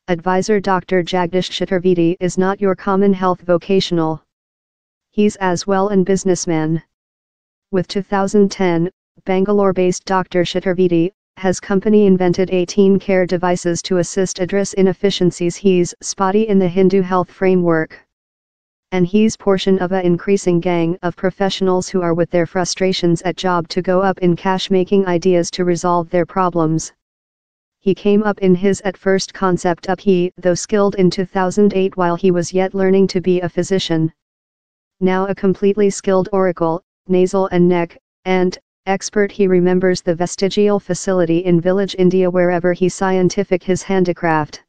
Advisor Dr. Jagdish Chaturvedi is not your common health vocational. He's as well an businessman. With 2010, Bangalore-based Dr. Chaturvedi has company invented 18 care devices to assist address inefficiencies he's spotty in the Hindu health framework. And he's portion of a increasing gang of professionals who are with their frustrations at job to go up in cash making ideas to resolve their problems. He came up in his at first concept up he though skilled in 2008 while he was yet learning to be a physician. Now a completely skilled oracle, nasal and neck, and expert he remembers the vestigial facility in village India wherever he scientific his handicraft.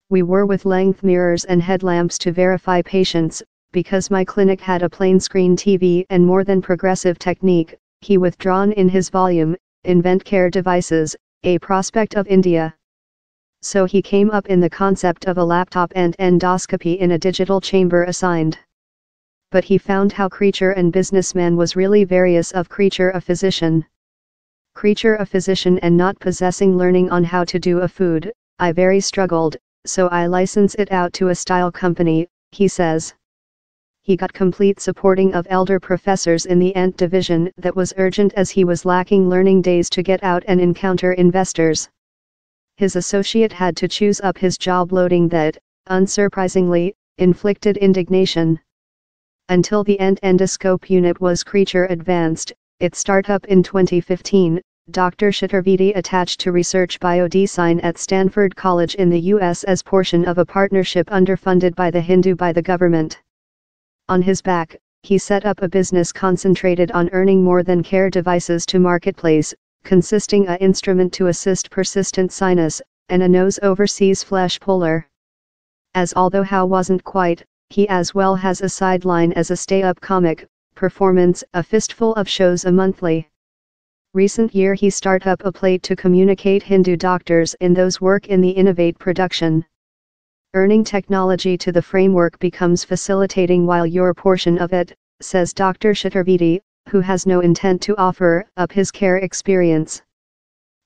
We were with length mirrors and headlamps to verify patients, because my clinic had a plain screen TV and more than progressive technique, he withdrawn in his volume, Invent Care Devices, a prospect of India. So he came up in the concept of a laptop and endoscopy in a digital chamber assigned. But he found how creature and businessman was really various of creature a physician. Creature a physician and not possessing learning on how to do a food, I very struggled, so I license it out to a style company, he says. He got complete supporting of elder professors in the Ant division that was urgent as he was lacking learning days to get out and encounter investors. His associate had to choose up his job loading that, unsurprisingly, inflicted indignation. Until the Ant endoscope unit was creature advanced, its startup in 2015, Dr. Chaturvedi attached to research biodesign at Stanford College in the US as portion of a partnership underfunded by the Hindu by the government. On his back, he set up a business concentrated on earning more than care devices to marketplace, consisting a instrument to assist persistent sinus, and a nose overseas flesh puller. As although how wasn't quite, he as well has a sideline as a stay-up comic, performance a fistful of shows a monthly. Recent year he start up a plate to communicate Hindu doctors in those work in the innovate production. Earning technology to the framework becomes facilitating while your portion of it, says Dr. Chaturvedi, who has no intent to offer up his care experience.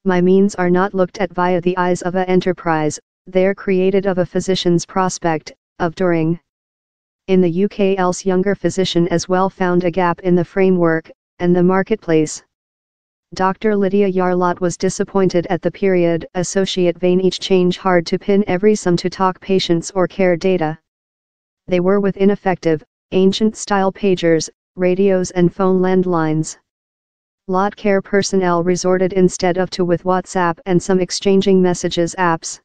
My means are not looked at via the eyes of a enterprise, they're created of a physician's prospect, of during. In the UK else younger physician as well found a gap in the framework, and the marketplace. Dr. Lydia Yarlott was disappointed at the period associate vein each change hard to pin every sum to talk patients or care data. They were with ineffective, ancient style pagers, radios and phone landlines. Lot care personnel resorted instead of to with WhatsApp and some exchanging messages apps.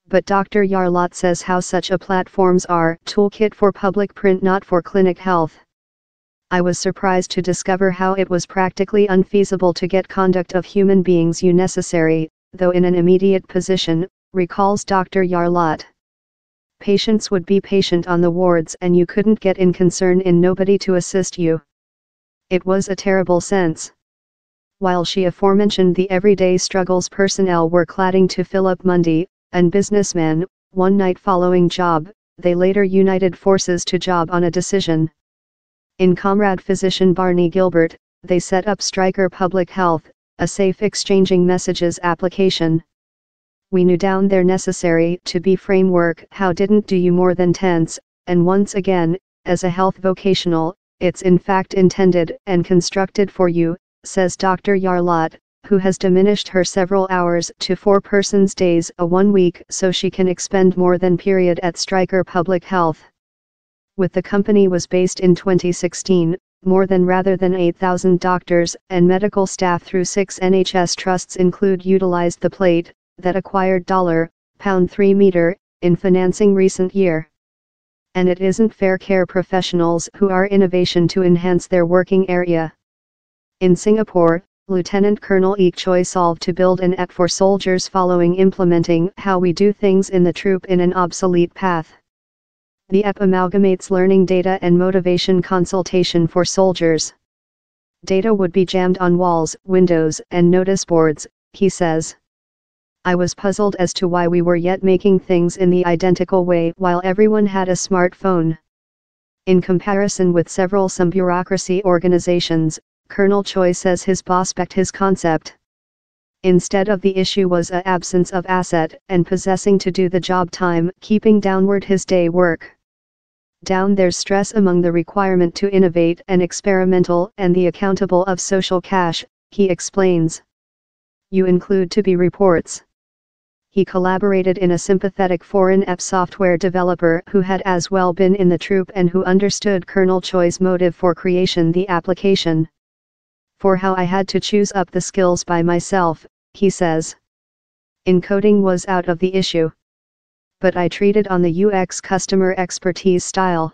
But Dr. Yarlott says how such a platforms are toolkit for public print not for clinic health. I was surprised to discover how it was practically unfeasible to get conduct of human beings necessary, though in an immediate position, recalls Dr. Yarlott. Patients would be patient on the wards and you couldn't get in concern in nobody to assist you. It was a terrible sense. While she aforementioned the everyday struggles personnel were cladding to Philip Mundy, and businessman, one night following job, they later united forces to job on a decision. In comrade physician Barney Gilbert, they set up Stryker Public Health, a safe exchanging messages application. We knew down there necessary to be framework how didn't do you more than tense, and once again, as a health vocational, it's in fact intended and constructed for you, says Dr. Yarlott, who has diminished her several hours to 4 persons days a 1 week so she can expend more than period at Stryker Public Health. With the company was based in 2016, more than rather than 8,000 doctors and medical staff through 6 NHS trusts utilized the plate, that acquired $3 meter, in financing recent year. And it isn't fair care professionals who are innovation to enhance their working area. In Singapore, Lieutenant Colonel Eek Choi solved to build an app for soldiers following implementing how we do things in the troop in an obsolete path. The app amalgamates learning data and motivation consultation for soldiers. Data would be jammed on walls, windows, and notice boards, he says. I was puzzled as to why we were yet making things in the identical way while everyone had a smartphone. In comparison with some bureaucracy organizations, Colonel Choi says his boss backed his concept. Instead of the issue was a absence of asset and possessing to do the job time, keeping downward his day work. Down there's stress among the requirement to innovate and experimental and the accountable of social cash, he explains. You include to be reports. He collaborated in a sympathetic foreign app software developer who had as well been in the troupe and who understood Colonel Choi's motive for creation the application. For how I had to choose up the skills by myself, he says. Encoding was out of the issue. But I treated on the UX customer expertise style.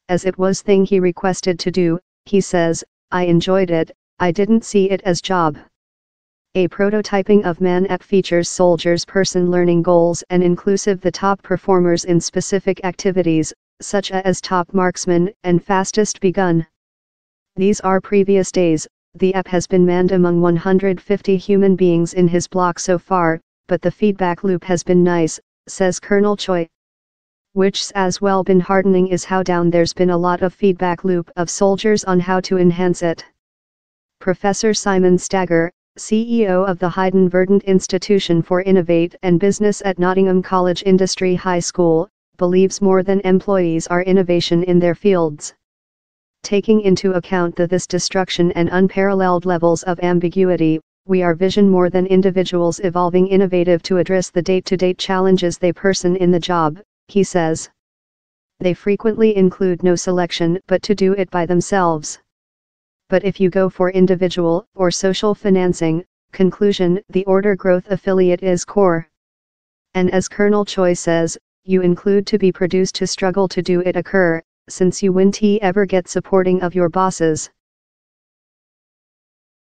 As it was thing he requested to do, he says, I enjoyed it, I didn't see it as job. A prototyping of Man app features soldiers' person learning goals and inclusive the top performers in specific activities, such as top marksman and fastest begun. These are previous days. The app has been manned among 150 human beings in his block so far, but the feedback loop has been nice, says Colonel Choi. Which's as well been heartening is how down there's been a lot of feedback loop of soldiers on how to enhance it. Professor Simon Stagger, CEO of the Hayden Verdant Institution for Innovate and Business at Nottingham College Industry High School, believes more than employees are innovation in their fields. Taking into account this destruction and unparalleled levels of ambiguity, we are vision more than individuals evolving innovative to address the day-to-day challenges they person in the job, he says. They frequently include no selection but to do it by themselves. But if you go for individual or social financing, conclusion, the order growth affiliate is core. And as Colonel Choi says, you include to be produced to struggle to do it occur, since you won't ever get supporting of your bosses.